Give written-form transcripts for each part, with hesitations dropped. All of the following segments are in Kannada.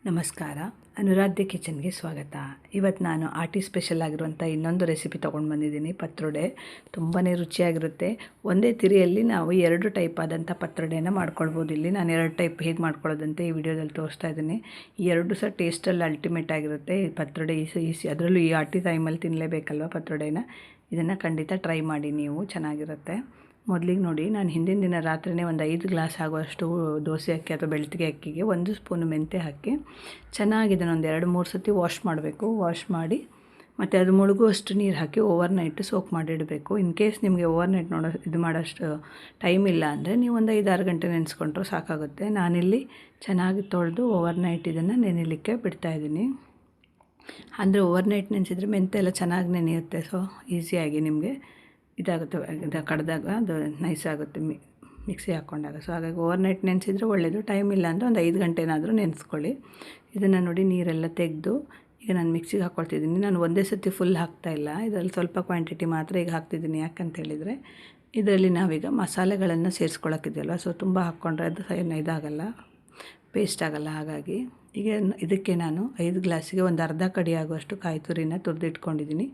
ನಮಸ್ಕಾರ. ಅನುರಾಧ್ಯ ಕಿಚನ್ಗೆ ಸ್ವಾಗತ. ಇವತ್ತು ನಾನು ಆಟಿ ಸ್ಪೆಷಲ್ ಆಗಿರುವಂಥ ಇನ್ನೊಂದು ರೆಸಿಪಿ ತೊಗೊಂಡು ಬಂದಿದ್ದೀನಿ. ಪತ್ರೊಡೆ ತುಂಬಾ ರುಚಿಯಾಗಿರುತ್ತೆ. ಒಂದೇ ತಿರಿಯಲ್ಲಿ ನಾವು 2 ಟೈಪ್ ಆದಂಥ ಪತ್ರೊಡೆನ ಮಾಡ್ಕೊಳ್ಬೋದು. ಇಲ್ಲಿ ನಾನು 2 ಟೈಪ್ ಹೇಗೆ ಮಾಡ್ಕೊಳ್ಳೋದಂತೆ ಈ ವಿಡಿಯೋದಲ್ಲಿ ತೋರಿಸ್ತಾ ಇದ್ದೀನಿ. ಈ 2 ಸಹ ಟೇಸ್ಟಲ್ಲಿ ಅಲ್ಟಿಮೇಟ್ ಆಗಿರುತ್ತೆ. ಈ ಪತ್ರೊಡೆ ಈಸಿ, ಅದರಲ್ಲೂ ಈ ಆಟಿ ಟೈಮಲ್ಲಿ ತಿನ್ನಲೇಬೇಕಲ್ವ ಪತ್ರೊಡೆನ. ಇದನ್ನು ಖಂಡಿತ ಟ್ರೈ ಮಾಡಿ, ನೀವು ಚೆನ್ನಾಗಿರುತ್ತೆ. ಮೊದಲಿಗೆ ನೋಡಿ, ನಾನು ಹಿಂದಿನ ದಿನ ರಾತ್ರಿಯೇ ಒಂದು 5 ಗ್ಲಾಸ್ ಆಗುವಷ್ಟು ದೋಸೆ ಅಕ್ಕಿ ಅಥವಾ ಬೆಳ್ತಿಗೆ ಅಕ್ಕಿಗೆ 1 ಸ್ಪೂನ್ ಮೆಂತ್ಯ ಹಾಕಿ ಚೆನ್ನಾಗಿ ಇದನ್ನೊಂದು 2-3 ಸತಿ ವಾಶ್ ಮಾಡಬೇಕು. ವಾಶ್ ಮಾಡಿ ಮತ್ತು ಅದು ಮುಳುಗುವಷ್ಟು ನೀರು ಹಾಕಿ ಓವರ್ನೈಟ್ ಸೋಕ್ ಮಾಡಿಡಬೇಕು. ಇನ್ ಕೇಸ್ ನಿಮಗೆ ಓವರ್ನೈಟ್ ಮಾಡೋಷ್ಟು ಟೈಮ್ ಇಲ್ಲ ಅಂದರೆ ನೀವು ಒಂದು 5-6 ಗಂಟೆ ನೆನೆಸ್ಕೊಂಡ್ರೂ ಸಾಕಾಗುತ್ತೆ. ನಾನಿಲ್ಲಿ ಚೆನ್ನಾಗಿ ತೊಳೆದು ಓವರ್ನೈಟ್ ಇದನ್ನು ನೆನೆಯಲಿಕ್ಕೆ ಬಿಡ್ತಾಯಿದ್ದೀನಿ. ಅಂದರೆ ಓವರ್ನೈಟ್ ನೆನೆಸಿದ್ರೆ ಮೆಂತ್ಯ ಎಲ್ಲ ಚೆನ್ನಾಗಿ ನೆನೆಯುತ್ತೆ. ಸೊ ಈಸಿಯಾಗಿ ನಿಮಗೆ ಇದಾಗುತ್ತೆ, ಇದು ಕಡ್ದಾಗ ಅದು ನೈಸ್ ಆಗುತ್ತೆ ಮಿಕ್ಸಿ ಹಾಕ್ಕೊಂಡಾಗ. ಸೊ ಹಾಗಾಗಿ ಓವರ್ನೈಟ್ ನೆನೆಸಿದ್ರೆ ಒಳ್ಳೆಯದು. ಟೈಮ್ ಇಲ್ಲ ಅಂದರೆ ಒಂದು 5 ಗಂಟೆನಾದರೂ ನೆನೆಸ್ಕೊಳ್ಳಿ. ಇದನ್ನು ನೋಡಿ ನೀರೆಲ್ಲ ತೆಗೆದು ಈಗ ನಾನು ಮಿಕ್ಸಿಗೆ ಹಾಕ್ಕೊಳ್ತಿದ್ದೀನಿ. ನಾನು ಒಂದೇ ಸತಿ ಫುಲ್ ಹಾಕ್ತಾಯಿಲ್ಲ, ಇದರಲ್ಲಿ ಸ್ವಲ್ಪ ಕ್ವಾಂಟಿಟಿ ಮಾತ್ರ ಈಗ ಹಾಕ್ತಿದ್ದೀನಿ. ಯಾಕಂತ ಹೇಳಿದರೆ ಇದರಲ್ಲಿ ನಾವೀಗ ಮಸಾಲೆಗಳನ್ನು ಸೇರಿಸ್ಕೊಳ್ಳೋಕ್ಕಿದೆಯಲ್ವ, ಸೊ ತುಂಬ ಹಾಕ್ಕೊಂಡ್ರೆ ಅದು ಇದಾಗಲ್ಲ, ಪೇಸ್ಟ್ ಆಗಲ್ಲ. ಹಾಗಾಗಿ ಈಗ ಇದಕ್ಕೆ ನಾನು 5 ಗ್ಲಾಸಿಗೆ ಒಂದು ಅರ್ಧ ಕಡಿ ಆಗುವಷ್ಟು ಕಾಯಿ ತುರಿನ ತುರಿದಿಟ್ಕೊಂಡಿದ್ದೀನಿ.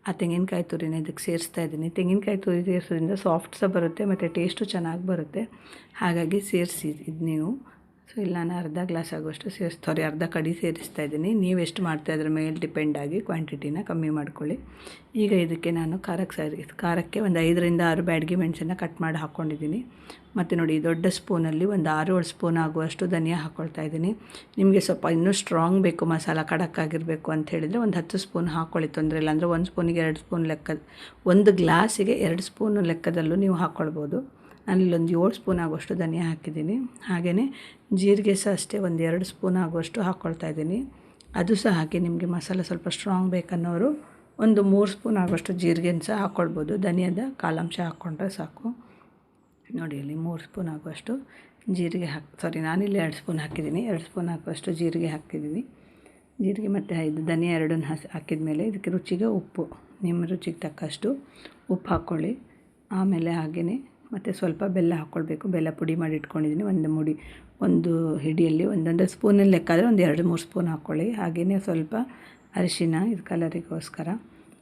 ಆ ತೆಂಗಿನಕಾಯಿ ತುರಿನ ಇದಕ್ಕೆ ಸೇರಿಸ್ತಾ ಇದ್ದೀನಿ. ತೆಂಗಿನಕಾಯಿ ತುರಿ ಸೇರಿಸೋದ್ರಿಂದ ಸಾಫ್ಟ್ ಸಹ ಬರುತ್ತೆ ಮತ್ತು ಟೇಸ್ಟು ಚೆನ್ನಾಗಿ ಬರುತ್ತೆ. ಹಾಗಾಗಿ ಸೇರಿಸಿ ಇದು ನೀವು. ಸೊ ಇಲ್ಲಿ ನಾನು ಅರ್ಧ ಗ್ಲಾಸ್ ಆಗುವಷ್ಟು ಅರ್ಧ ಕಡಿ ಸೇರಿಸ್ತಾ ಇದ್ದೀನಿ. ನೀವು ಎಷ್ಟು ಮಾಡ್ತಾ ಅದ್ರ ಮೇಲೆ ಡಿಪೆಂಡ್ ಆಗಿ ಕ್ವಾಂಟಿಟಿನ ಕಮ್ಮಿ ಮಾಡ್ಕೊಳ್ಳಿ. ಈಗ ಇದಕ್ಕೆ ನಾನು ಖಾರಕ್ಕೆ ಒಂದು 5-6 ಬ್ಯಾಡಗಿ ಮೆಣಸನ್ನು ಕಟ್ ಮಾಡಿ ಹಾಕ್ಕೊಂಡಿದ್ದೀನಿ. ಮತ್ತು ನೋಡಿ, ದೊಡ್ಡ ಸ್ಪೂನಲ್ಲಿ ಒಂದು 6-7 ಸ್ಪೂನ್ ಆಗುವಷ್ಟು ಧನಿಯಾ ಹಾಕ್ಕೊಳ್ತಾ ಇದ್ದೀನಿ. ನಿಮಗೆ ಸ್ವಲ್ಪ ಇನ್ನೂ ಸ್ಟ್ರಾಂಗ್ ಬೇಕು, ಮಸಾಲ ಖಡಕ್ಕಾಗಿರಬೇಕು ಅಂತ ಹೇಳಿದರೆ ಒಂದು 10 ಸ್ಪೂನ್ ಹಾಕ್ಕೊಳ್ಳಿ, ತೊಂದರೆ ಇಲ್ಲ. ಅಂದರೆ 1 ಸ್ಪೂನಿಗೆ 2 ಸ್ಪೂನ್ ಲೆಕ್ಕ, 1 ಗ್ಲಾಸಿಗೆ 2 ಸ್ಪೂನ್ ಲೆಕ್ಕದಲ್ಲೂ ನೀವು ಹಾಕ್ಕೊಳ್ಬೋದು. ನಾನಿಲ್ಲೊಂದು 7 ಸ್ಪೂನ್ ಆಗುವಷ್ಟು ಧನಿಯಾ ಹಾಕಿದ್ದೀನಿ. ಹಾಗೆಯೇ ಜೀರಿಗೆ ಸಹ ಅಷ್ಟೇ ಒಂದು 2 ಸ್ಪೂನ್ ಆಗುವಷ್ಟು ಹಾಕ್ಕೊಳ್ತಾ ಇದ್ದೀನಿ. ಅದು ಸಹ ಹಾಕಿ ನಿಮಗೆ ಮಸಾಲೆ ಸ್ವಲ್ಪ ಸ್ಟ್ರಾಂಗ್ ಬೇಕನ್ನೋರು ಒಂದು 3 ಸ್ಪೂನ್ ಆಗುವಷ್ಟು ಜೀರಿಗೆನ ಸಹ ಹಾಕ್ಕೊಳ್ಬೋದು. ಧನಿಯಾದ ಕಾಲಂಶ ಹಾಕ್ಕೊಂಡ್ರೆ ಸಾಕು. ನೋಡಿ, ಇಲ್ಲಿ 3 ಸ್ಪೂನ್ ಆಗುವಷ್ಟು ಜೀರಿಗೆ ನಾನಿಲ್ಲಿ 2 ಸ್ಪೂನ್ ಹಾಕಿದ್ದೀನಿ. 2 ಸ್ಪೂನ್ ಹಾಕುವಷ್ಟು ಜೀರಿಗೆ ಹಾಕಿದ್ದೀನಿ. ಜೀರಿಗೆ ಮತ್ತು ಇದು ಧನಿಯಾ ಎರಡನ್ನು ಹಾಕಿದ ಮೇಲೆ ಇದಕ್ಕೆ ರುಚಿಗೆ ಉಪ್ಪು, ನಿಮ್ಮ ರುಚಿಗೆ ತಕ್ಕಷ್ಟು ಉಪ್ಪು ಹಾಕ್ಕೊಳ್ಳಿ. ಆಮೇಲೆ ಹಾಗೆಯೇ ಮತ್ತು ಸ್ವಲ್ಪ ಬೆಲ್ಲ ಹಾಕ್ಕೊಳ್ಬೇಕು. ಬೆಲ್ಲ ಪುಡಿ ಮಾಡಿ ಇಟ್ಕೊಂಡಿದ್ದೀನಿ. ಒಂದು ಹಿಡಿಯಲ್ಲಿ ಒಂದೊಂದು ಸ್ಪೂನಲ್ಲಿ ಲೆಕ್ಕ ಆದರೆ ಒಂದು 2-3 ಸ್ಪೂನ್ ಹಾಕ್ಕೊಳ್ಳಿ. ಹಾಗೆಯೇ ಸ್ವಲ್ಪ ಅರಿಶಿನ, ಇದು ಕಲರಿಗೋಸ್ಕರ.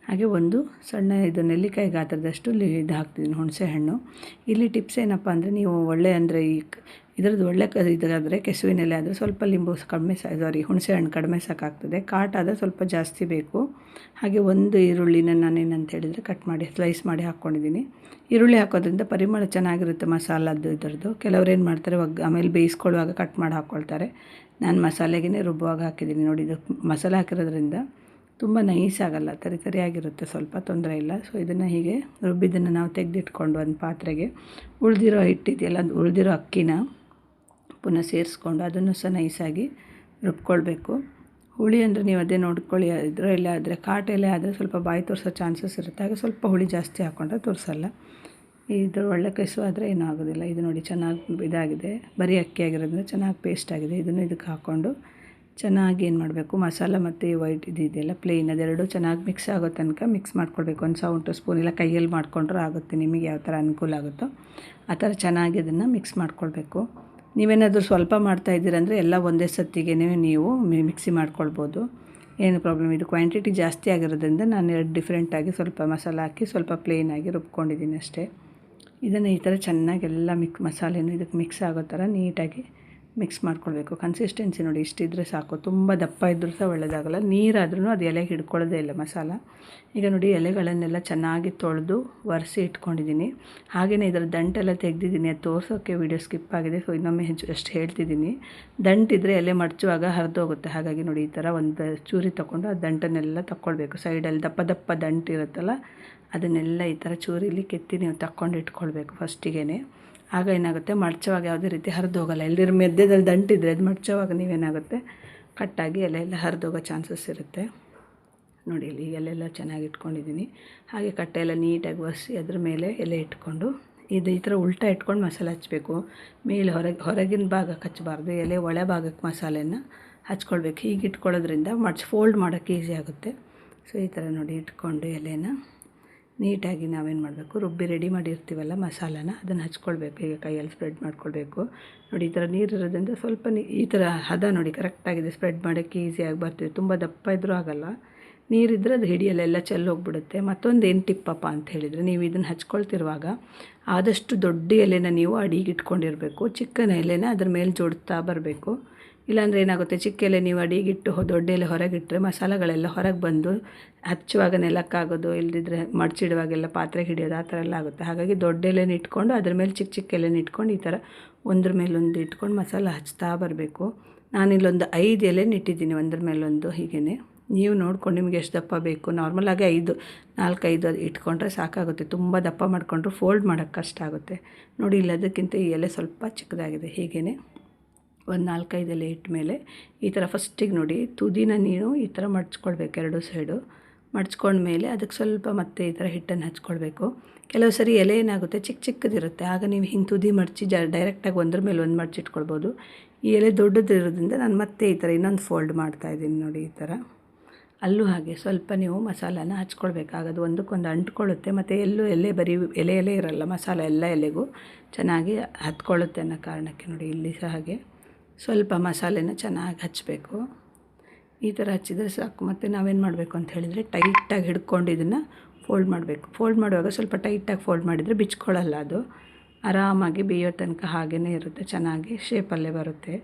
ಹಾಗೆ ಒಂದು ಸಣ್ಣ ನೆಲ್ಲಿಕಾಯಿ ಗಾತ್ರದಷ್ಟು ಇದು ಹಾಕ್ತಿದ್ದೀನಿ, ಹುಣಸೆ ಹಣ್ಣು. ಇಲ್ಲಿ ಟಿಪ್ಸ್ ಏನಪ್ಪ ಅಂದರೆ, ನೀವು ಅಂದರೆ ಇದರದ್ದು ಒಳ್ಳೆ ಇದಾದರೆ ಕೆಸುವಿನೆಲೆ ಆದರೆ ಸ್ವಲ್ಪ ಲಿಂಬು ಕಡಿಮೆ ಹುಣಸೆ ಹಣ್ಣು ಕಡಿಮೆ ಸಾಕಾಗ್ತದೆ. ಕಾಟಾದರೆ ಸ್ವಲ್ಪ ಜಾಸ್ತಿ ಬೇಕು. ಹಾಗೆ ಒಂದು ಈರುಳ್ಳಿನ ನಾನೇನಂತ ಹೇಳಿದರೆ ಕಟ್ ಮಾಡಿ ಸ್ಲೈಸ್ ಮಾಡಿ ಹಾಕ್ಕೊಂಡಿದ್ದೀನಿ. ಈರುಳ್ಳಿ ಹಾಕೋದ್ರಿಂದ ಪರಿಮಳ ಚೆನ್ನಾಗಿರುತ್ತೆ ಮಸಾಲದ್ದು ಇದರದ್ದು. ಕೆಲವ್ರು ಏನು ಮಾಡ್ತಾರೆ, ಆಮೇಲೆ ಬೇಯಿಸ್ಕೊಳ್ಳುವಾಗ ಕಟ್ ಮಾಡಿ ಹಾಕ್ಕೊಳ್ತಾರೆ. ನಾನು ಮಸಾಲೆಗೆ ರುಬ್ಬುವಾಗ ಹಾಕಿದ್ದೀನಿ. ನೋಡಿ, ಇದು ಮಸಾಲೆ ಹಾಕಿರೋದ್ರಿಂದ ತುಂಬ ನೈಸ್ ಆಗಲ್ಲ, ತರಿಯಾಗಿರುತ್ತೆ, ಸ್ವಲ್ಪ ತೊಂದರೆ ಇಲ್ಲ. ಸೊ ಇದನ್ನು ಹೀಗೆ ರುಬ್ಬಿದ್ದನ್ನು ನಾವು ತೆಗೆದಿಟ್ಕೊಂಡು ಒಂದು ಪಾತ್ರೆಗೆ ಉಳಿದಿರೋ ಹಿಟ್ಟಿದೆಯಲ್ಲ, ಉಳಿದಿರೋ ಅಕ್ಕಿನ ಪುನಃ ಸೇರಿಸ್ಕೊಂಡು ಅದನ್ನು ಸಹ ನೈಸಾಗಿ ರುಬ್ಕೊಳ್ಬೇಕು. ಹುಳಿ ಅಂದರೆ ನೀವು ಅದೇ ನೋಡ್ಕೊಳ್ಳಿ, ಇದರಲ್ಲೇ ಆದರೆ ಕಾಟೆಲೆ ಆದರೆ ಸ್ವಲ್ಪ ಬಾಯಿ ತೋರಿಸೋ ಚಾನ್ಸಸ್ ಇರುತ್ತೆ. ಹಾಗೆ ಸ್ವಲ್ಪ ಹುಳಿ ಜಾಸ್ತಿ ಹಾಕ್ಕೊಂಡ್ರೆ ತೋರಿಸಲ್ಲ. ಇದು ಒಳ್ಳೆ ಕೆಸು ಆದರೆ ಏನೂ ಆಗೋದಿಲ್ಲ. ಇದು ನೋಡಿ, ಚೆನ್ನಾಗಿ ಇದಾಗಿದೆ, ಬರೀ ಅಕ್ಕಿ ಆಗಿರೋದ್ರಿಂದ ಚೆನ್ನಾಗಿ ಪೇಸ್ಟ್ ಆಗಿದೆ. ಇದನ್ನು ಇದಕ್ಕೆ ಹಾಕ್ಕೊಂಡು ಚೆನ್ನಾಗಿ ಏನು ಮಾಡಬೇಕು, ಮಸಾಲ ಮತ್ತು ವೈಟ್ ಇದೆಯಲ್ಲ ಪ್ಲೇನ್, ಅದೆರಡು ಚೆನ್ನಾಗಿ ಮಿಕ್ಸ್ ಆಗೋ ತನಕ ಮಿಕ್ಸ್ ಮಾಡ್ಕೊಳ್ಬೇಕು. ಒಂದು 1 ಸ್ಪೂನ್ ಇಲ್ಲ ಕೈಯಲ್ಲಿ ಮಾಡಿಕೊಂಡ್ರೂ ಆಗುತ್ತೆ, ನಿಮಗೆ ಯಾವ ಥರ ಅನುಕೂಲ ಆಗುತ್ತೋ ಆ ಥರ ಚೆನ್ನಾಗಿ ಇದನ್ನು ಮಿಕ್ಸ್ ಮಾಡ್ಕೊಳ್ಬೇಕು. ನೀವೇನಾದರೂ ಸ್ವಲ್ಪ ಮಾಡ್ತಾಯಿದ್ದೀರಂದರೆ ಎಲ್ಲ ಒಂದೇ ಸತ್ತಿಗೆ ನೀವು ಮಿಕ್ಸಿ ಮಾಡ್ಕೊಳ್ಬೋದು, ಏನು ಪ್ರಾಬ್ಲಮ್. ಇದು ಕ್ವಾಂಟಿಟಿ ಜಾಸ್ತಿ ಆಗಿರೋದ್ರಿಂದ ನಾನು 2 ಡಿಫ್ರೆಂಟಾಗಿ ಸ್ವಲ್ಪ ಮಸಾಲ ಹಾಕಿ ಸ್ವಲ್ಪ ಪ್ಲೇನಾಗಿ ರುಬ್ಕೊಂಡಿದ್ದೀನಿ ಅಷ್ಟೇ. ಇದನ್ನು ಈ ಥರ ಚೆನ್ನಾಗಿ ಎಲ್ಲ ಮಸಾಲೆನೂ ಇದಕ್ಕೆ ಮಿಕ್ಸ್ ಆಗೋ ಥರ ನೀಟಾಗಿ ಮಿಕ್ಸ್ ಮಾಡ್ಕೊಳ್ಬೇಕು. ಕನ್ಸಿಸ್ಟೆನ್ಸಿ ನೋಡಿ, ಇಷ್ಟಿದ್ರೆ ಸಾಕು. ತುಂಬ ದಪ್ಪ ಇದ್ದರೂ ಸಹ ಒಳ್ಳೆಯದಾಗಲ್ಲ, ನೀರಾದ್ರೂ ಅದು ಎಲೆಗೆ ಹಿಡ್ಕೊಳ್ಳೋದೇ ಇಲ್ಲ ಮಸಾಲ. ಈಗ ನೋಡಿ, ಎಲೆಗಳನ್ನೆಲ್ಲ ಚೆನ್ನಾಗಿ ತೊಳೆದು ಒರೆಸಿ ಇಟ್ಕೊಂಡಿದ್ದೀನಿ. ಹಾಗೆಯೇ ಇದರ ದಂಟೆಲ್ಲ ತೆಗೆದಿದ್ದೀನಿ, ಅದು ತೋರಿಸೋಕ್ಕೆ ವಿಡಿಯೋ ಸ್ಕಿಪ್ ಆಗಿದೆ. ಸೊ ಇನ್ನೊಮ್ಮೆ ಅಷ್ಟು ಹೇಳ್ತಿದ್ದೀನಿ. ದಂಟಿದ್ರೆ ಎಲೆ ಮಡಚುವಾಗ ಹರಿದೋಗುತ್ತೆ. ಹಾಗಾಗಿ ನೋಡಿ, ಈ ಥರ ಒಂದು ಚೂರಿ ತೊಗೊಂಡು ಆ ದಂಟನ್ನೆಲ್ಲ ತಗೊಳ್ಬೇಕು. ಸೈಡಲ್ಲಿ ದಪ್ಪ ದಂಟು ಇರುತ್ತಲ್ಲ, ಅದನ್ನೆಲ್ಲ ಈ ಥರ ಚೂರಿಲಿ ಕೆತ್ತಿ ನೀವು ತಗೊಂಡು ಇಟ್ಕೊಳ್ಬೇಕು ಫಸ್ಟಿಗೆ. ಆಗ ಏನಾಗುತ್ತೆ, ಮಡ್ಚೋವಾಗ ಯಾವುದೇ ರೀತಿ ಹರಿದೋಗಲ್ಲ. ಎಲ್ಲರ ಮಧ್ಯದಲ್ಲಿ ದಂಟಿದ್ರೆ ಅದು ಮಡ್ಚೋವಾಗ ನೀವೇನಾಗುತ್ತೆ, ಕಟ್ಟಾಗಿ ಎಲೆಯೆಲ್ಲ ಹರಿದೋಗೋ ಚಾನ್ಸಸ್ ಇರುತ್ತೆ. ನೋಡಿ, ಇಲ್ಲಿ ಎಲೆಲ್ಲ ಚೆನ್ನಾಗಿ ಇಟ್ಕೊಂಡಿದ್ದೀನಿ. ಹಾಗೆ ಕಟ್ಟೆ ಎಲ್ಲ ನೀಟಾಗಿ ಒರೆಸಿ ಅದ್ರ ಮೇಲೆ ಎಲೆ ಇಟ್ಕೊಂಡು ಈ ಥರ ಉಲ್ಟಾ ಇಟ್ಕೊಂಡು ಮಸಾಲೆ ಹಚ್ಚಬೇಕು. ಮೇಲೆ ಹೊರಗಿನ ಭಾಗಕ್ಕೆ ಹಚ್ಚಬಾರ್ದು, ಎಲೆ ಒಳ ಭಾಗಕ್ಕೆ ಮಸಾಲೆನ ಹಚ್ಕೊಳ್ಬೇಕು. ಹೀಗೆ ಇಟ್ಕೊಳ್ಳೋದ್ರಿಂದ ಫೋಲ್ಡ್ ಮಾಡೋಕ್ಕೆ ಈಸಿ ಆಗುತ್ತೆ. ಸೊ ಈ ಥರ ನೋಡಿ ಇಟ್ಕೊಂಡು ಎಲೆನ ನೀಟಾಗಿ ನಾವೇನು ಮಾಡಬೇಕು, ರುಬ್ಬಿ ರೆಡಿ ಮಾಡಿರ್ತೀವಲ್ಲ ಮಸಾಲಾನ, ಅದನ್ನು ಹಚ್ಕೊಳ್ಬೇಕು. ಈಗ ಕೈಯಲ್ಲಿ ಸ್ಪ್ರೆಡ್ ಮಾಡ್ಕೊಳ್ಬೇಕು. ನೋಡಿ ಈ ಥರ ನೀರು ಇರೋದ್ರಿಂದ ಸ್ವಲ್ಪ ಈ ಥರ ಹದ ನೋಡಿ ಕರೆಕ್ಟಾಗಿದೆ. ಸ್ಪ್ರೆಡ್ ಮಾಡೋಕ್ಕೆ ಈಸಿಯಾಗಿ ಬರ್ತೀವಿ. ತುಂಬ ದಪ್ಪ ಇದ್ದರೂ ಆಗೋಲ್ಲ. ನೀರಿದ್ದರೆ ಅದು ಹಿಡಿಯಲ್ಲೆಲ್ಲ ಚೆಲ್ಲೋಗ್ಬಿಡುತ್ತೆ. ಮತ್ತೊಂದು ಏನು ಟಿಪ್ಪಪ್ಪ ಅಂತ ಹೇಳಿದರೆ, ನೀವು ಇದನ್ನು ಹಚ್ಕೊಳ್ತಿರುವಾಗ ಆದಷ್ಟು ದೊಡ್ಡ ಎಲೆನ ನೀವು ಅಡಿಗೆ ಇಟ್ಕೊಂಡಿರಬೇಕು. ಚಿಕ್ಕನ ಎಲೆನ ಅದ್ರ ಮೇಲೆ ಜೋಡ್ತಾ ಬರಬೇಕು. ಇಲ್ಲಾಂದರೆ ಏನಾಗುತ್ತೆ, ಚಿಕ್ಕ ಎಲೆ ನೀವು ಅಡಿಗಿಟ್ಟು ದೊಡ್ಡ ಎಲೆ ಹೊರಗಿಟ್ಟರೆ ಮಸಾಲೆಗಳೆಲ್ಲ ಹೊರಗೆ ಬಂದು ಹಚ್ಚುವಾಗ ನೆಲಕ್ಕಾಗೋದು, ಇಲ್ಲದಿದ್ದರೆ ಮಡ್ಚಿಡುವಾಗೆಲ್ಲ ಪಾತ್ರೆ ಹಿಡಿಯೋದು, ಆ ಥರ ಎಲ್ಲ ಆಗುತ್ತೆ. ಹಾಗಾಗಿ ದೊಡ್ಡ ಎಲೆನ ಇಟ್ಕೊಂಡು ಅದ್ರ ಮೇಲೆ ಚಿಕ್ಕ ಚಿಕ್ಕ ಎಲೆನ ಇಟ್ಕೊಂಡು ಈ ಥರ ಒಂದ್ರ ಮೇಲೊಂದು ಇಟ್ಕೊಂಡು ಮಸಾಲೆ ಹಚ್ತಾ ಬರಬೇಕು. ನಾನಿಲ್ಲೊಂದು 5 ಎಲೆನ ಇಟ್ಟಿದ್ದೀನಿ ಒಂದ್ರ ಮೇಲೊಂದು. ಹೀಗೇ ನೀವು ನೋಡ್ಕೊಂಡು ನಿಮಗೆ ಎಷ್ಟು ದಪ್ಪ ಬೇಕು. ನಾರ್ಮಲಾಗಿ 4-5 ಇಟ್ಕೊಂಡ್ರೆ ಸಾಕಾಗುತ್ತೆ. ತುಂಬ ದಪ್ಪ ಮಾಡಿಕೊಂಡ್ರೆ ಫೋಲ್ಡ್ ಮಾಡೋಕ್ಕೆ ಕಷ್ಟ ಆಗುತ್ತೆ. ನೋಡಿ ಇಲ್ಲ, ಅದಕ್ಕಿಂತ ಈ ಎಲೆ ಸ್ವಲ್ಪ ಚಿಕ್ಕದಾಗಿದೆ. ಹೀಗೇ ಒಂದು 4-5 ಎಲೆ ಇಟ್ಟ ಮೇಲೆ ಈ ಥರ ಫಸ್ಟಿಗೆ ನೋಡಿ ತುದಿನ ನೀನು ಈ ಥರ ಮಡ್ಚ್ಕೊಳ್ಬೇಕು. 2 ಸೈಡು ಮಡ್ಚ್ಕೊಂಡ್ಮೇಲೆ ಅದಕ್ಕೆ ಸ್ವಲ್ಪ ಮತ್ತೆ ಈ ಥರ ಹಿಟ್ಟನ್ನು ಹಚ್ಕೊಳ್ಬೇಕು. ಕೆಲವು ಸರಿ ಎಲೆ ಏನಾಗುತ್ತೆ ಚಿಕ್ಕ ಚಿಕ್ಕದಿರುತ್ತೆ, ಆಗ ನೀವು ಹಿಂಗೆ ತುದಿ ಮಡಚಿ ಡೈರೆಕ್ಟಾಗಿ ಒಂದ್ರ ಮೇಲೆ ಒಂದು ಮಡಚಿಟ್ಕೊಳ್ಬೋದು. ಈ ಎಲೆ ದೊಡ್ಡದಿರೋದ್ರಿಂದ ನಾನು ಮತ್ತೆ ಈ ಥರ ಇನ್ನೊಂದು ಫೋಲ್ಡ್ ಮಾಡ್ತಾಯಿದ್ದೀನಿ. ನೋಡಿ ಈ ಥರ ಅಲ್ಲೂ ಹಾಗೆ ಸ್ವಲ್ಪ ನೀವು ಮಸಾಲಾನ ಹಚ್ಕೊಳ್ಬೇಕಾಗದು. ಒಂದಕ್ಕೊಂದು ಅಂಟ್ಕೊಳ್ಳುತ್ತೆ. ಮತ್ತು ಎಲ್ಲೂ ಬರೀ ಎಲೆ ಇರಲ್ಲ, ಮಸಾಲೆ ಎಲ್ಲ ಎಲೆಗೂ ಚೆನ್ನಾಗಿ ಹತ್ಕೊಳ್ಳುತ್ತೆ ಅನ್ನೋ ಕಾರಣಕ್ಕೆ ನೋಡಿ ಇಲ್ಲಿ ಸಹ ಹಾಗೆ ಸ್ವಲ್ಪ ಮಸಾಲೆನ ಚೆನ್ನಾಗಿ ಹಚ್ಚಬೇಕು. ಈ ಥರ ಹಚ್ಚಿದರೆ ಸಾಕು. ಮತ್ತು ನಾವೇನು ಮಾಡಬೇಕು ಅಂತ ಹೇಳಿದರೆ, ಟೈಟಾಗಿ ಹಿಡ್ಕೊಂಡು ಇದನ್ನು ಫೋಲ್ಡ್ ಮಾಡಬೇಕು. ಫೋಲ್ಡ್ ಮಾಡುವಾಗ ಸ್ವಲ್ಪ ಟೈಟಾಗಿ ಫೋಲ್ಡ್ ಮಾಡಿದರೆ ಬಿಚ್ಕೊಳ್ಳಲ್ಲ, ಅದು ಆರಾಮಾಗಿ ಬೇಯೋ ತನಕ ಹಾಗೇ ಇರುತ್ತೆ. ಚೆನ್ನಾಗಿ ಶೇಪಲ್ಲೇ ಬರುತ್ತೆ.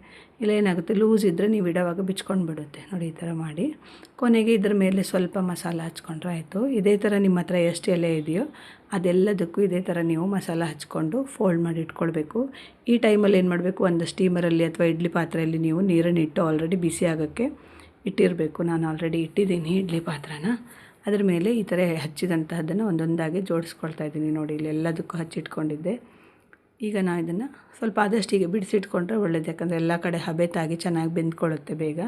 ಇಲ್ಲ ಏನಾಗುತ್ತೆ, ಲೂಸ್ ಇದ್ದರೆ ನೀವು ಇಡೋವಾಗ ಬಿಚ್ಕೊಂಡು ಬಿಡುತ್ತೆ. ನೋಡಿ ಈ ಥರ ಮಾಡಿ ಕೊನೆಗೆ ಇದ್ರ ಮೇಲೆ ಸ್ವಲ್ಪ ಮಸಾಲ ಹಚ್ಕೊಂಡ್ರೆ ಆಯಿತು. ಇದೇ ಥರ ನಿಮ್ಮ ಹತ್ರ ಎಷ್ಟು ಎಲೆ ಇದೆಯೋ ಅದೆಲ್ಲದಕ್ಕೂ ಇದೇ ಥರ ನೀವು ಮಸಾಲ ಹಚ್ಕೊಂಡು ಫೋಲ್ಡ್ ಮಾಡಿ ಇಟ್ಕೊಳ್ಬೇಕು. ಈ ಟೈಮಲ್ಲಿ ಏನು ಮಾಡಬೇಕು, ಒಂದು ಸ್ಟೀಮರಲ್ಲಿ ಅಥವಾ ಇಡ್ಲಿ ಪಾತ್ರೆಯಲ್ಲಿ ನೀವು ನೀರನ್ನು ಇಟ್ಟು ಆಲ್ರೆಡಿ ಬಿಸಿ ಆಗೋಕ್ಕೆ ಇಟ್ಟಿರಬೇಕು. ನಾನು ಆಲ್ರೆಡಿ ಇಟ್ಟಿದ್ದೀನಿ ಇಡ್ಲಿ ಪಾತ್ರನ. ಅದ್ರ ಮೇಲೆ ಈ ಥರ ಹಚ್ಚಿದಂತಹದ್ದನ್ನು ಒಂದೊಂದಾಗಿ ಜೋಡಿಸ್ಕೊಳ್ತಾ ಇದ್ದೀನಿ. ನೋಡಿ ಇಲ್ಲಿ ಎಲ್ಲದಕ್ಕೂ ಹಚ್ಚಿಟ್ಕೊಂಡಿದ್ದೆ. ಈಗ ನಾನು ಇದನ್ನು ಸ್ವಲ್ಪ ಆದಷ್ಟು ಈಗ ಬಿಡಿಸಿಟ್ಕೊಂಡ್ರೆ ಒಳ್ಳೇದು. ಯಾಕಂದರೆ ಎಲ್ಲ ಕಡೆ ಹಬೆ ತಾಗಿ ಚೆನ್ನಾಗಿ ಬೆಂದ್ಕೊಳ್ಳುತ್ತೆ ಬೇಗ.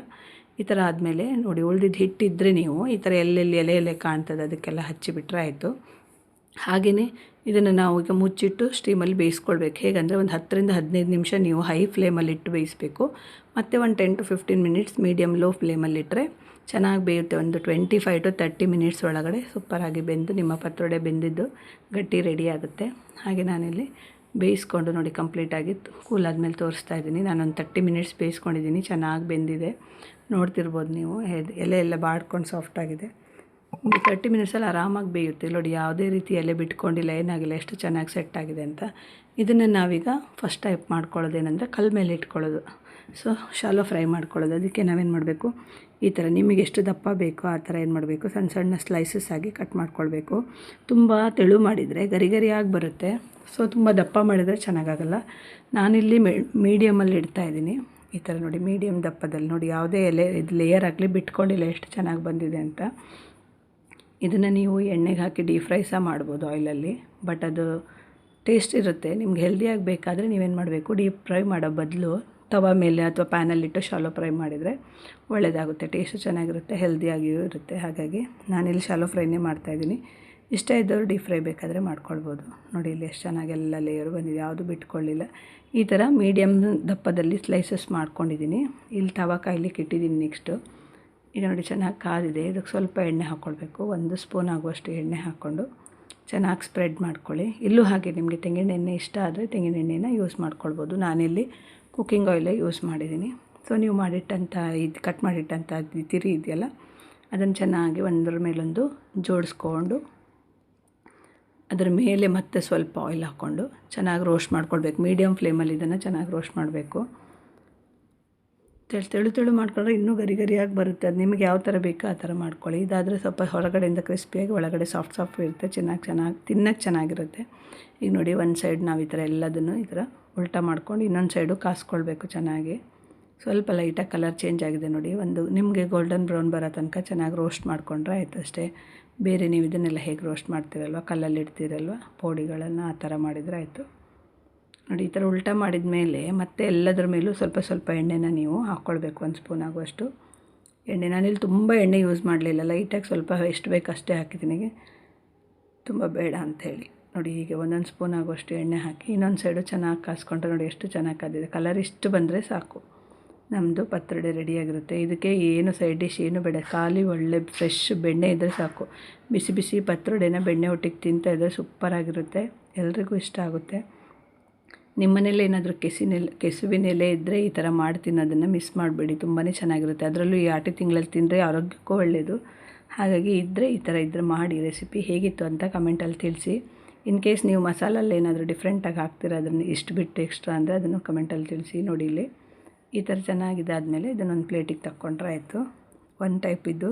ಈ ಥರ ಆದಮೇಲೆ ನೋಡಿ ಉಳಿದಿದ್ದು ಹಿಟ್ಟಿದ್ದರೆ ನೀವು ಈ ಥರ ಎಲ್ಲೆಲ್ಲಿ ಎಲೆ ಕಾಣ್ತದೆ ಅದಕ್ಕೆಲ್ಲ ಹಚ್ಚಿಬಿಟ್ರೆ ಆಯಿತು. ಹಾಗೆಯೇ ಇದನ್ನು ನಾವು ಈಗ ಮುಚ್ಚಿಟ್ಟು ಸ್ಟೀಮಲ್ಲಿ ಬೇಯಿಸ್ಕೊಳ್ಬೇಕು. ಹೇಗೆಂದರೆ ಒಂದು 10-15 ನಿಮಿಷ ನೀವು ಹೈ ಫ್ಲೇಮಲ್ಲಿ ಇಟ್ಟು ಬೇಯಿಸಬೇಕು. ಮತ್ತು ಒಂದು 10-15 ಮಿನಿಟ್ಸ್ ಮೀಡಿಯಮ್ ಲೋ ಫ್ಲೇಮಲ್ಲಿಟ್ಟರೆ ಚೆನ್ನಾಗಿ ಬೇಯುತ್ತೆ. ಒಂದು 25-30 ಮಿನಿಟ್ಸ್ ಒಳಗಡೆ ಸೂಪರಾಗಿ ಬೆಂದು ನಿಮ್ಮ ಪತ್ರೊಡೆ ಬೆಂದಿದ್ದು ಗಟ್ಟಿ ರೆಡಿ ಆಗುತ್ತೆ. ಹಾಗೆ ನಾನಿಲ್ಲಿ ಬೇಯಿಸ್ಕೊಂಡು ನೋಡಿ ಕಂಪ್ಲೀಟಾಗಿ ಕೂಲಾದ್ಮೇಲೆ ತೋರಿಸ್ತಾ ಇದ್ದೀನಿ. ನಾನೊಂದು 30 ಮಿನಿಟ್ಸ್ ಬೇಯಿಸ್ಕೊಂಡಿದ್ದೀನಿ. ಚೆನ್ನಾಗಿ ಬೆಂದಿದೆ, ನೋಡ್ತಿರ್ಬೋದು ನೀವು. ಎಲೆ ಎಲ್ಲ ಬಾಡ್ಕೊಂಡು ಸಾಫ್ಟಾಗಿದೆ. 30 ಮಿನಿಟ್ಸಲ್ಲಿ ಆರಾಮಾಗಿ ಬೇಯುತ್ತೆ. ನೋಡಿ ಯಾವುದೇ ರೀತಿ ಎಲೆ ಬಿಟ್ಕೊಂಡಿಲ್ಲ, ಏನಾಗಿಲ್ಲ, ಎಷ್ಟು ಚೆನ್ನಾಗಿ ಸೆಟ್ ಆಗಿದೆ ಅಂತ. ಇದನ್ನು ನಾವೀಗ ಫಸ್ಟ್ ಟೈಪ್ ಮಾಡ್ಕೊಳ್ಳೋದೇನೆಂದರೆ ಕಲ್ ಮೇಲೆ ಇಟ್ಕೊಳ್ಳೋದು. ಸೊ ಶಾಲೋ ಫ್ರೈ ಮಾಡ್ಕೊಳ್ಳೋದು. ಅದಕ್ಕೆ ನಾವೇನು ಮಾಡಬೇಕು, ಈ ಥರ ನಿಮಗೆ ಎಷ್ಟು ದಪ್ಪ ಬೇಕೋ ಆ ಥರ ಏನು ಮಾಡಬೇಕು, ಸಣ್ಣ ಸಣ್ಣ ಸ್ಲೈಸಸ್ ಆಗಿ ಕಟ್ ಮಾಡ್ಕೊಳ್ಬೇಕು. ತುಂಬ ತೆಳು ಮಾಡಿದರೆ ಗರಿಗರಿಯಾಗಿ ಬರುತ್ತೆ. ಸೊ ತುಂಬ ದಪ್ಪ ಮಾಡಿದರೆ ಚೆನ್ನಾಗಾಗಲ್ಲ. ನಾನಿಲ್ಲಿ ಮೀಡಿಯಮಲ್ಲಿ ಇಡ್ತಾಯಿದ್ದೀನಿ. ಈ ಥರ ನೋಡಿ ಮೀಡಿಯಮ್ ದಪ್ಪದಲ್ಲಿ ನೋಡಿ, ಯಾವುದೇ ಇದು ಲೇಯರ್ ಆಗಲಿ ಬಿಟ್ಕೊಂಡಿಲ್ಲ, ಎಷ್ಟು ಚೆನ್ನಾಗಿ ಬಂದಿದೆ ಅಂತ. ಇದನ್ನು ನೀವು ಎಣ್ಣೆಗೆ ಹಾಕಿ ಡೀಪ್ ಫ್ರೈ ಸಹ ಮಾಡ್ಬೋದು ಆಯಿಲಲ್ಲಿ. ಬಟ್ ಅದು ಟೇಸ್ಟ್ ಇರುತ್ತೆ. ನಿಮ್ಗೆ ಹೆಲ್ದಿಯಾಗಿ ಬೇಕಾದರೆ ನೀವೇನು ಮಾಡಬೇಕು, ಡೀಪ್ ಫ್ರೈ ಮಾಡೋ ಬದಲು ತವ ಮೇಲೆ ಅಥವಾ ಪ್ಯಾನಲ್ಲಿಟ್ಟು ಶಾಲೋ ಫ್ರೈ ಮಾಡಿದರೆ ಒಳ್ಳೆಯದಾಗುತ್ತೆ. ಟೇಸ್ಟು ಚೆನ್ನಾಗಿರುತ್ತೆ, ಹೆಲ್ದಿಯಾಗಿಯೂ ಇರುತ್ತೆ. ಹಾಗಾಗಿ ನಾನಿಲ್ಲಿ ಶಾಲೋ ಫ್ರೈನೇ ಮಾಡ್ತಾಯಿದ್ದೀನಿ. ಇಷ್ಟ ಇದ್ದವರು ಡೀಪ್ ಫ್ರೈ ಬೇಕಾದರೆ ಮಾಡ್ಕೊಳ್ಬೋದು. ನೋಡಿ ಇಲ್ಲಿ ಎಷ್ಟು ಚೆನ್ನಾಗಿ ಎಲ್ಲ ಲೇಯರು ಬಂದಿದೆ, ಯಾವುದು ಬಿಟ್ಕೊಳ್ಳಿಲ್ಲ. ಈ ಥರ ಮೀಡಿಯಮ್ ದಪ್ಪದಲ್ಲಿ ಸ್ಲೈಸಸ್ ಮಾಡ್ಕೊಂಡಿದ್ದೀನಿ. ಇಲ್ಲಿ ತವ ಕಾಯ್ಲಿಕ್ಕೆ ಇಟ್ಟಿದ್ದೀನಿ. ನೆಕ್ಸ್ಟು ಈಗ ನೋಡಿ ಚೆನ್ನಾಗಿ ಕಾದಿದೆ. ಇದಕ್ಕೆ ಸ್ವಲ್ಪ ಎಣ್ಣೆ ಹಾಕ್ಕೊಳ್ಬೇಕು. 1 ಸ್ಪೂನ್ ಆಗುವಷ್ಟು ಎಣ್ಣೆ ಹಾಕ್ಕೊಂಡು ಚೆನ್ನಾಗಿ ಸ್ಪ್ರೆಡ್ ಮಾಡ್ಕೊಳ್ಳಿ. ಇಲ್ಲೂ ಹಾಗೆ ನಿಮಗೆ ತೆಂಗಿನ ಎಣ್ಣೆ ಇಷ್ಟ ಆದರೆ ತೆಂಗಿನ ಎಣ್ಣೆನ ಯೂಸ್ ಮಾಡ್ಕೊಳ್ಬೋದು. ನಾನಿಲ್ಲಿ ಕುಕ್ಕಿಂಗ್ ಆಯಿಲೇ ಯೂಸ್ ಮಾಡಿದ್ದೀನಿ. ಸೊ ನೀವು ಮಾಡಿಟ್ಟಂಥ ಇದು ಕಟ್ ಮಾಡಿಟ್ಟಂಥ ತಿರಿ ಇದೆಯಲ್ಲ, ಅದನ್ನು ಚೆನ್ನಾಗಿ ಒಂದರ ಮೇಲೊಂದು ಜೋಡಿಸ್ಕೊಂಡು ಅದರ ಮೇಲೆ ಮತ್ತೆ ಸ್ವಲ್ಪ ಆಯಿಲ್ ಹಾಕ್ಕೊಂಡು ಚೆನ್ನಾಗಿ ರೋಸ್ಟ್ ಮಾಡ್ಕೊಳ್ಬೇಕು. ಮೀಡಿಯಮ್ ಫ್ಲೇಮಲ್ಲಿ ಇದನ್ನು ಚೆನ್ನಾಗಿ ರೋಸ್ಟ್ ಮಾಡಬೇಕು. ತೆಳು ಮಾಡ್ಕೊಂಡ್ರೆ ಇನ್ನೂ ಗರಿಯಾಗಿ ಬರುತ್ತೆ. ಅದು ನಿಮಗೆ ಯಾವ ಥರ ಬೇಕೋ ಆ ಥರ ಮಾಡ್ಕೊಳ್ಳಿ. ಇದಾದರೆ ಸ್ವಲ್ಪ ಹೊರಗಡೆಯಿಂದ ಕ್ರಿಸ್ಪಿಯಾಗಿ ಒಳಗಡೆ ಸಾಫ್ಟ್ ಇರುತ್ತೆ. ಚೆನ್ನಾಗಿ ತಿನ್ನೋಕ್ಕೆ ಚೆನ್ನಾಗಿರುತ್ತೆ. ಈಗ ನೋಡಿ ಒಂದು ಸೈಡ್ ನಾವು ಈ ಥರ ಎಲ್ಲದನ್ನು ಈ ಥರ ಉಲ್ಟಾ ಮಾಡ್ಕೊಂಡು ಇನ್ನೊಂದು ಸೈಡು ಕಾಸ್ಕೊಳ್ಬೇಕು ಚೆನ್ನಾಗಿ. ಸ್ವಲ್ಪ ಲೈಟಾಗಿ ಕಲರ್ ಚೇಂಜ್ ಆಗಿದೆ ನೋಡಿ. ನಿಮಗೆ ಗೋಲ್ಡನ್ ಬ್ರೌನ್ ಬರೋ ತನಕ ಚೆನ್ನಾಗಿ ರೋಸ್ಟ್ ಮಾಡಿಕೊಂಡ್ರೆ ಆಯಿತು ಅಷ್ಟೇ. ಬೇರೆ ನೀವು ಇದನ್ನೆಲ್ಲ ಹೇಗೆ ರೋಸ್ಟ್ ಮಾಡ್ತೀರಲ್ವ, ಕಲ್ಲಲ್ಲಿ ಇಡ್ತೀರಲ್ವ ಪೌಡಿಗಳನ್ನು, ಆ ಥರ ಮಾಡಿದರೆ ಆಯಿತು. ನೋಡಿ ಈ ಥರ ಉಲ್ಟಾ ಮಾಡಿದ ಮೇಲೆ ಮತ್ತೆ ಎಲ್ಲದರ ಮೇಲೂ ಸ್ವಲ್ಪ ಎಣ್ಣೆನ ನೀವು ಹಾಕ್ಕೊಳ್ಬೇಕು. 1 ಸ್ಪೂನ್ ಆಗುವಷ್ಟು ಎಣ್ಣೆ. ನಾನಿಲ್ಲಿ ತುಂಬ ಎಣ್ಣೆ ಯೂಸ್ ಮಾಡಲಿಲ್ಲ, ಲೈಟಾಗಿ ಸ್ವಲ್ಪ ಎಷ್ಟು ಬೇಕು ಅಷ್ಟೇ ಹಾಕಿದ್ದೀನಿ, ತುಂಬ ಬೇಡ ಅಂಥೇಳಿ. ನೋಡಿ ಹೀಗೆ 1 ಸ್ಪೂನ್ ಆಗುವಷ್ಟು ಎಣ್ಣೆ ಹಾಕಿ ಇನ್ನೊಂದು ಸೈಡು ಚೆನ್ನಾಗಿ ಕಾಸ್ಕೊಂಡ್ರೆ ನೋಡಿ ಎಷ್ಟು ಚೆನ್ನಾಗಿ ಕಾದಿದೆ. ಕಲರ್ ಇಷ್ಟು ಬಂದರೆ ಸಾಕು. ನಮ್ಮದು ಪತ್ರೊಡೆ ರೆಡಿಯಾಗಿರುತ್ತೆ. ಇದಕ್ಕೆ ಏನು ಸೈಡ್ ಡಿಶ್ ಏನು ಬೇಡ, ಖಾಲಿ ಒಳ್ಳೆ ಫ್ರೆಶ್ ಬೆಣ್ಣೆ ಇದ್ದರೆ ಸಾಕು. ಬಿಸಿ ಬಿಸಿ ಪತ್ರೊಡೆನ ಬೆಣ್ಣೆ ಒಟ್ಟಿಗೆ ತಿಂತಾಯಿದ್ರೆ ಸೂಪರಾಗಿರುತ್ತೆ, ಎಲ್ರಿಗೂ ಇಷ್ಟ ಆಗುತ್ತೆ. ನಿಮ್ಮ ಮನೇಲಿ ಏನಾದರೂ ಕೆಸುವಿನ ಎಲೆ ಇದ್ದರೆ ಈ ಥರ ಮಾಡಿ ತಿನ್ನೋದನ್ನು ಮಿಸ್ ಮಾಡಬೇಡಿ, ತುಂಬಾ ಚೆನ್ನಾಗಿರುತ್ತೆ. ಅದರಲ್ಲೂ ಈ ಆಟಿ ತಿಂಗಳಲ್ಲಿ ತಿಂದರೆ ಆರೋಗ್ಯಕ್ಕೂ ಒಳ್ಳೆಯದು. ಹಾಗಾಗಿ ಇದ್ದರೆ ಈ ಥರ ಇದ್ದರೆ ಮಾಡಿ ರೆಸಿಪಿ ಹೇಗಿತ್ತು ಅಂತ ಕಮೆಂಟಲ್ಲಿ ತಿಳಿಸಿ. ಇನ್ ಕೇಸ್ ನೀವು ಮಸಾಲಲ್ಲಿ ಏನಾದರೂ ಡಿಫ್ರೆಂಟಾಗಿ ಹಾಕ್ತೀರ, ಅದನ್ನು ಇಷ್ಟು ಬಿಟ್ಟು ಎಕ್ಸ್ಟ್ರಾ ಅಂದರೆ ಅದನ್ನು ಕಮೆಂಟಲ್ಲಿ ತಿಳಿಸಿ. ನೋಡಿ ಇಲ್ಲಿ ಈ ಥರ ಚೆನ್ನಾಗಿದೆ. ಆದಮೇಲೆ ಇದನ್ನೊಂದು ಪ್ಲೇಟಿಗೆ ತಕ್ಕೊಂಡ್ರೆ ಆಯಿತು. ಒಂದು ಟೈಪ್ ಇದು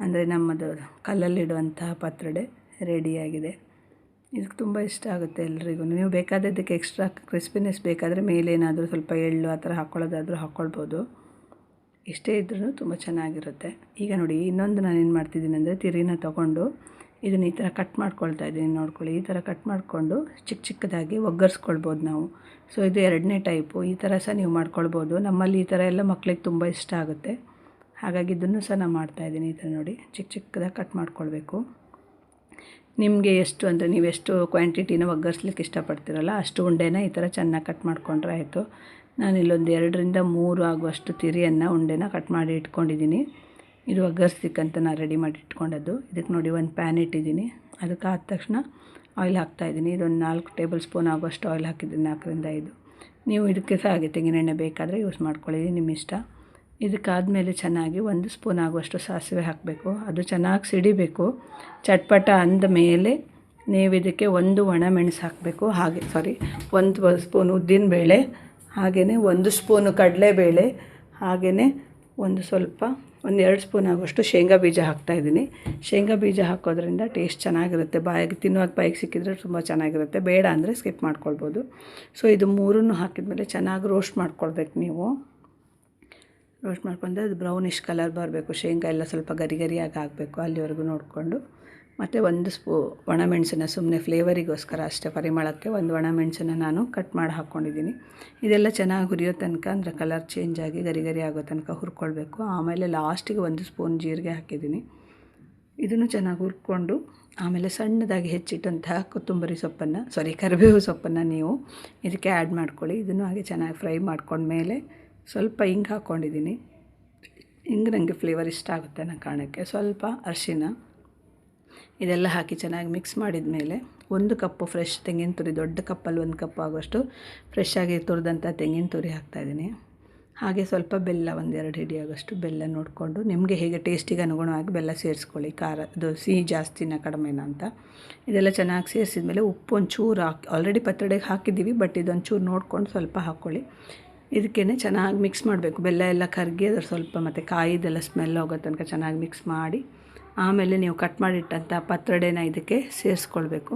ಅಂದರೆ ನಮ್ಮದು ಕಲ್ಲಲ್ಲಿಡುವಂತಹ ಪತ್ರೊಡೆ ರೆಡಿಯಾಗಿದೆ. ಇದಕ್ಕೆ ತುಂಬ ಇಷ್ಟ ಆಗುತ್ತೆ ಎಲ್ರಿಗೂ. ನೀವು ಬೇಕಾದದ್ದಕ್ಕೆ ಎಕ್ಸ್ಟ್ರಾ ಕ್ರಿಸ್ಪಿನೆಸ್ ಬೇಕಾದರೆ ಮೇಲೆ ಏನಾದರೂ ಸ್ವಲ್ಪ ಎಳ್ಳು ಆ ಥರ ಹಾಕ್ಕೊಳ್ಳೋದಾದರೂ ಹಾಕ್ಕೊಳ್ಬೋದು. ಇಷ್ಟೇ ಇದ್ರೂ ತುಂಬ ಚೆನ್ನಾಗಿರುತ್ತೆ. ಈಗ ನೋಡಿ ಇನ್ನೊಂದು ನಾನು ಏನು ಮಾಡ್ತಿದ್ದೀನಿ ಅಂದರೆ ತಿರಿನ ತೊಗೊಂಡು ಇದನ್ನು ಈ ಥರ ಕಟ್ ಮಾಡ್ಕೊಳ್ತಾ ಇದ್ದೀನಿ. ನೋಡ್ಕೊಳ್ಳಿ, ಈ ಥರ ಕಟ್ ಮಾಡಿಕೊಂಡು ಚಿಕ್ಕ ಚಿಕ್ಕದಾಗಿ ಒಗ್ಗರಿಸ್ಕೊಳ್ಬೋದು ನಾವು. ಸೊ ಇದು ಎರಡನೇ ಟೈಪು. ಈ ಥರ ಸಹ ನೀವು ಮಾಡ್ಕೊಳ್ಬೋದು. ನಮ್ಮಲ್ಲಿ ಈ ಥರ ಎಲ್ಲ ಮಕ್ಳಿಗೆ ತುಂಬ ಇಷ್ಟ ಆಗುತ್ತೆ, ಹಾಗಾಗಿ ಇದನ್ನು ಸಹ ನಾನು ಮಾಡ್ತಾಯಿದ್ದೀನಿ. ಈ ಥರ ನೋಡಿ ಚಿಕ್ಕ ಚಿಕ್ಕದಾಗಿ ಕಟ್ ಮಾಡ್ಕೊಳ್ಬೇಕು. ನಿಮಗೆ ಎಷ್ಟು ಅಂದರೆ ನೀವು ಎಷ್ಟು ಕ್ವಾಂಟಿಟಿನ ಒಗ್ಗರಿಸ್ಲಿಕ್ಕೆ ಇಷ್ಟಪಡ್ತೀರಲ್ಲ ಅಷ್ಟು ಉಂಡೆನ ಈ ಥರ ಚೆನ್ನಾಗಿ ಕಟ್ ಮಾಡಿಕೊಂಡ್ರೆ ಆಯಿತು. ನಾನು ಇಲ್ಲೊಂದು 2ರಿಂದ 3 ಆಗುವಷ್ಟು ತಿರಿಯನ್ನು ಉಂಡೆನ ಕಟ್ ಮಾಡಿ ಇಟ್ಕೊಂಡಿದ್ದೀನಿ. ಇದು ಒಗ್ಗರಿಸ್ಲಿಕ್ಕಂತ ನಾನು ರೆಡಿ ಮಾಡಿ ಇಟ್ಕೊಂಡದ್ದು. ಇದಕ್ಕೆ ನೋಡಿ ಒಂದು ಪ್ಯಾನ್ ಇಟ್ಟಿದ್ದೀನಿ. ಅದಕ್ಕೆ ಆದ ತಕ್ಷಣ ಆಯಿಲ್ ಹಾಕ್ತಾಯಿದ್ದೀನಿ. ಇದೊಂದು 4 ಟೇಬಲ್ ಸ್ಪೂನ್ ಆಗುವಷ್ಟು ಆಯಿಲ್ ಹಾಕಿದ್ದೀನಿ, 4ರಿಂದ 5. ನೀವು ಇದಕ್ಕೆ ಸಹ ಹಾಗೆ ತೆಂಗಿನೆಣ್ಣೆ ಬೇಕಾದರೆ ಯೂಸ್ ಮಾಡ್ಕೊಳ್ಳಿ, ನಿಮ್ಮ ಇಷ್ಟ. ಇದಕ್ಕಾದಮೇಲೆ ಚೆನ್ನಾಗಿ 1 ಸ್ಪೂನ್ ಆಗುವಷ್ಟು ಸಾಸಿವೆ ಹಾಕಬೇಕು. ಅದು ಚೆನ್ನಾಗಿ ಸಿಡಿಬೇಕು. ಚಟ್ಪಟ ಅಂದ ಮೇಲೆ ನೀವು ಇದಕ್ಕೆ 1 ಒಣಮೆಣಸು ಹಾಕಬೇಕು. ಹಾಗೆ 1 ಸ್ಪೂನ್ ಉದ್ದಿನಬೇಳೆ, ಹಾಗೆಯೇ 1 ಸ್ಪೂನು ಕಡಲೆಬೇಳೆ, ಹಾಗೆಯೇ ಒಂದು 2 ಸ್ಪೂನ್ ಆಗುವಷ್ಟು ಶೇಂಗಾ ಬೀಜ ಹಾಕ್ತಾಯಿದ್ದೀನಿ. ಶೇಂಗಾ ಬೀಜ ಹಾಕೋದ್ರಿಂದ ಟೇಸ್ಟ್ ಚೆನ್ನಾಗಿರುತ್ತೆ, ತಿನ್ನುವಾಗ ಬಾಯಿಗೆ ಸಿಕ್ಕಿದ್ರೆ ತುಂಬ ಚೆನ್ನಾಗಿರುತ್ತೆ. ಬೇಡ ಅಂದರೆ ಸ್ಕಿಪ್ ಮಾಡ್ಕೊಳ್ಬೋದು. ಸೊ ಇದು 3 ಹಾಕಿದ್ಮೇಲೆ ಚೆನ್ನಾಗಿ ರೋಸ್ಟ್ ಮಾಡ್ಕೊಳ್ಬೇಕು. ನೀವು ರೋಸ್ಟ್ ಮಾಡ್ಕೊಂಡ್ರೆ ಅದು ಬ್ರೌನಿಷ್ ಕಲರ್ ಬರಬೇಕು. ಶೇಂಗಾ ಎಲ್ಲ ಸ್ವಲ್ಪ ಗರಿ ಗರಿಯಾಗಿ ಆಗಬೇಕು, ಅಲ್ಲಿವರೆಗೂ ನೋಡಿಕೊಂಡು. ಮತ್ತು 1 ಒಣಮೆಣಸನ್ನು ಸುಮ್ಮನೆ ಫ್ಲೇವರಿಗೋಸ್ಕರ ಅಷ್ಟೇ, ಪರಿಮಳಕ್ಕೆ 1 ಒಣಮೆಣಸನ್ನು ನಾನು ಕಟ್ ಮಾಡಿ ಹಾಕ್ಕೊಂಡಿದ್ದೀನಿ. ಇದೆಲ್ಲ ಚೆನ್ನಾಗಿ ಹುರಿಯೋ ತನಕ, ಅಂದರೆ ಕಲರ್ ಚೇಂಜ್ ಆಗಿ ಗರಿ ಗರಿ ಆಗೋ ತನಕ ಹುರ್ಕೊಳ್ಬೇಕು. ಆಮೇಲೆ ಲಾಸ್ಟಿಗೆ 1 ಸ್ಪೂನ್ ಜೀರಿಗೆ ಹಾಕಿದ್ದೀನಿ. ಇದನ್ನು ಚೆನ್ನಾಗಿ ಹುರ್ಕೊಂಡು ಆಮೇಲೆ ಸಣ್ಣದಾಗಿ ಹೆಚ್ಚಿಟ್ಟಂತಹ ಕರಿಬೇವು ಸೊಪ್ಪನ್ನು ನೀವು ಇದಕ್ಕೆ ಆ್ಯಡ್ ಮಾಡ್ಕೊಳ್ಳಿ. ಇದನ್ನು ಹಾಗೆ ಚೆನ್ನಾಗಿ ಫ್ರೈ ಮಾಡ್ಕೊಂಡ್ಮೇಲೆ ಸ್ವಲ್ಪ ಹಿಂಗೆ ಹಾಕ್ಕೊಂಡಿದ್ದೀನಿ. ಹಿಂಗೆ ನನಗೆ ಫ್ಲೇವರ್ ಇಷ್ಟ ಆಗುತ್ತೆ ಅನ್ನೋ ಕಾರಣಕ್ಕೆ. ಸ್ವಲ್ಪ ಅರಿಶಿನ, ಇದೆಲ್ಲ ಹಾಕಿ ಚೆನ್ನಾಗಿ ಮಿಕ್ಸ್ ಮಾಡಿದ ಮೇಲೆ 1 ಕಪ್ಪು ಫ್ರೆಶ್ ತೆಂಗಿನ ತುರಿ, ದೊಡ್ಡ ಕಪ್ಪಲ್ಲಿ 1 ಕಪ್ ಆಗೋಷ್ಟು ಫ್ರೆಶ್ ಆಗಿ ತುರಿದಂಥ ತೆಂಗಿನ ತುರಿ ಹಾಕ್ತಾಯಿದ್ದೀನಿ. ಹಾಗೆ ಸ್ವಲ್ಪ ಬೆಲ್ಲ, 1-2 ಹಿಡಿ ಆಗೋಷ್ಟು ಬೆಲ್ಲ ನೋಡಿಕೊಂಡು ನಿಮಗೆ ಹೇಗೆ ಟೇಸ್ಟಿಗೆ ಅನುಗುಣವಾಗಿ ಬೆಲ್ಲ ಸೇರಿಸ್ಕೊಳ್ಳಿ. ಅದು ಸಿಹಿ ಜಾಸ್ತಿನ ಕಡಿಮೆನ ಅಂತ. ಇದೆಲ್ಲ ಚೆನ್ನಾಗಿ ಸೇರಿಸಿದ ಮೇಲೆ ಉಪ್ಪು ಒಂಚೂರು ಆಲ್ರೆಡಿ ಪತ್ರೊಡೆಗೆ ಹಾಕಿದ್ದೀವಿ, ಬಟ್ ಇದೊಂಚೂರು ನೋಡ್ಕೊಂಡು ಸ್ವಲ್ಪ ಹಾಕ್ಕೊಳ್ಳಿ. ಇದಕ್ಕೇ ಚೆನ್ನಾಗಿ ಮಿಕ್ಸ್ ಮಾಡಬೇಕು. ಬೆಲ್ಲ ಎಲ್ಲ ಕರಗಿ ಅದ್ರ ಸ್ವಲ್ಪ ಮತ್ತು ಕಾಯಿದೆಲ್ಲ ಸ್ಮೆಲ್ ಹೋಗೋ ತನಕ ಚೆನ್ನಾಗಿ ಮಿಕ್ಸ್ ಮಾಡಿ ಆಮೇಲೆ ನೀವು ಕಟ್ ಮಾಡಿಟ್ಟಂಥ ಪತ್ರೊಡೆನ ಇದಕ್ಕೆ ಸೇರಿಸ್ಕೊಳ್ಬೇಕು.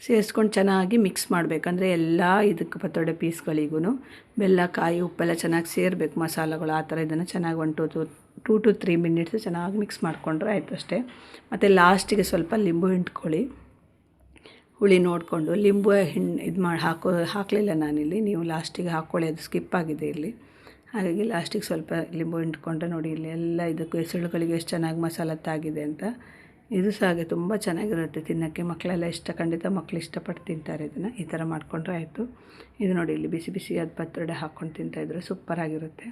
ಸೇರಿಸ್ಕೊಂಡು ಚೆನ್ನಾಗಿ ಮಿಕ್ಸ್ ಮಾಡಬೇಕಂದ್ರೆ ಎಲ್ಲ ಇದಕ್ಕೆ ಪತ್ರೊಡೆ ಪೀಸ್ಗಳಿಗೂ ಬೆಲ್ಲ, ಕಾಯಿ, ಉಪ್ಪೆಲ್ಲ ಚೆನ್ನಾಗಿ ಸೇರಬೇಕು, ಮಸಾಲೆಗಳು ಆ ಥರ. ಇದನ್ನು ಚೆನ್ನಾಗಿ 2 to 3 ಮಿನಿಟ್ಸ್ ಚೆನ್ನಾಗಿ ಮಿಕ್ಸ್ ಮಾಡಿಕೊಂಡ್ರೆ ಆಯಿತು ಅಷ್ಟೇ. ಮತ್ತು ಲಾಸ್ಟಿಗೆ ಸ್ವಲ್ಪ ಲಿಂಬು ಹಿಂಡ್ಕೊಳ್ಳಿ, ಹುಳಿ ನೋಡಿಕೊಂಡು. ಲಿಂಬು ಹಾಕಲಿಲ್ಲ ನಾನಿಲ್ಲಿ, ನೀವು ಲಾಸ್ಟಿಗೆ ಹಾಕ್ಕೊಳ್ಳಿ, ಅದು ಸ್ಕಿಪ್ ಆಗಿದೆ ಇಲ್ಲಿ. ಹಾಗಾಗಿ ಲಾಸ್ಟಿಗೆ ಸ್ವಲ್ಪ ಲಿಂಬು ಹಿಂಡ್ಕೊಂಡ್ರೆ ನೋಡಿ ಇಲ್ಲಿ ಎಲ್ಲ ಇದಕ್ಕೆ ಎಸಳುಗಳಿಗೆ ಎಷ್ಟು ಚೆನ್ನಾಗಿ ಮಸಾಲೆ ತಾಗಿದೆ ಅಂತ. ಇದು ಸಹ ಹಾಗೆ ತುಂಬ ಚೆನ್ನಾಗಿರುತ್ತೆ ತಿನ್ನೋಕ್ಕೆ. ಮಕ್ಕಳೆಲ್ಲ ಖಂಡಿತ ಮಕ್ಕಳು ಇಷ್ಟಪಟ್ಟು ತಿಂತಾರೆ ಇದನ್ನು. ಈ ಥರ ಮಾಡಿಕೊಂಡ್ರೆ ಆಯಿತು. ಇದು ನೋಡಿ ಇಲ್ಲಿ ಬಿಸಿ ಬಿಸಿಯಾದ ಪತ್ರೊಡೆ ಹಾಕ್ಕೊಂಡು ತಿಂತಾಯಿದ್ರೆ ಸೂಪರಾಗಿರುತ್ತೆ.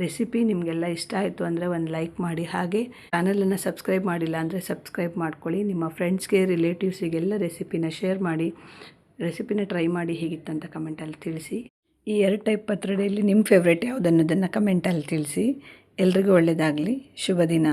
ರೆಸಿಪಿ ನಿಮಗೆಲ್ಲ ಇಷ್ಟ ಆಯಿತು ಅಂದರೆ ಒಂದು ಲೈಕ್ ಮಾಡಿ. ಹಾಗೆ ಚಾನಲನ್ನು ಸಬ್ಸ್ಕ್ರೈಬ್ ಮಾಡಿಲ್ಲ ಅಂದರೆ ಸಬ್ಸ್ಕ್ರೈಬ್ ಮಾಡ್ಕೊಳ್ಳಿ. ನಿಮ್ಮ ಫ್ರೆಂಡ್ಸ್ಗೆ, ರಿಲೇಟಿವ್ಸಿಗೆಲ್ಲ ರೆಸಿಪಿನ ಶೇರ್ ಮಾಡಿ. ರೆಸಿಪಿನ ಟ್ರೈ ಮಾಡಿ ಹೇಗಿತ್ತಂತ ಕಮೆಂಟಲ್ಲಿ ತಿಳಿಸಿ. ಈ 2 ಟೈಪ್ ಪತ್ರೊಡೆಯಲ್ಲಿ ನಿಮ್ಮ ಫೇವ್ರೇಟ್ ಯಾವುದನ್ನೋದನ್ನು ಕಮೆಂಟಲ್ಲಿ ತಿಳಿಸಿ. ಎಲ್ರಿಗೂ ಒಳ್ಳೆಯದಾಗಲಿ. ಶುಭ ದಿನ.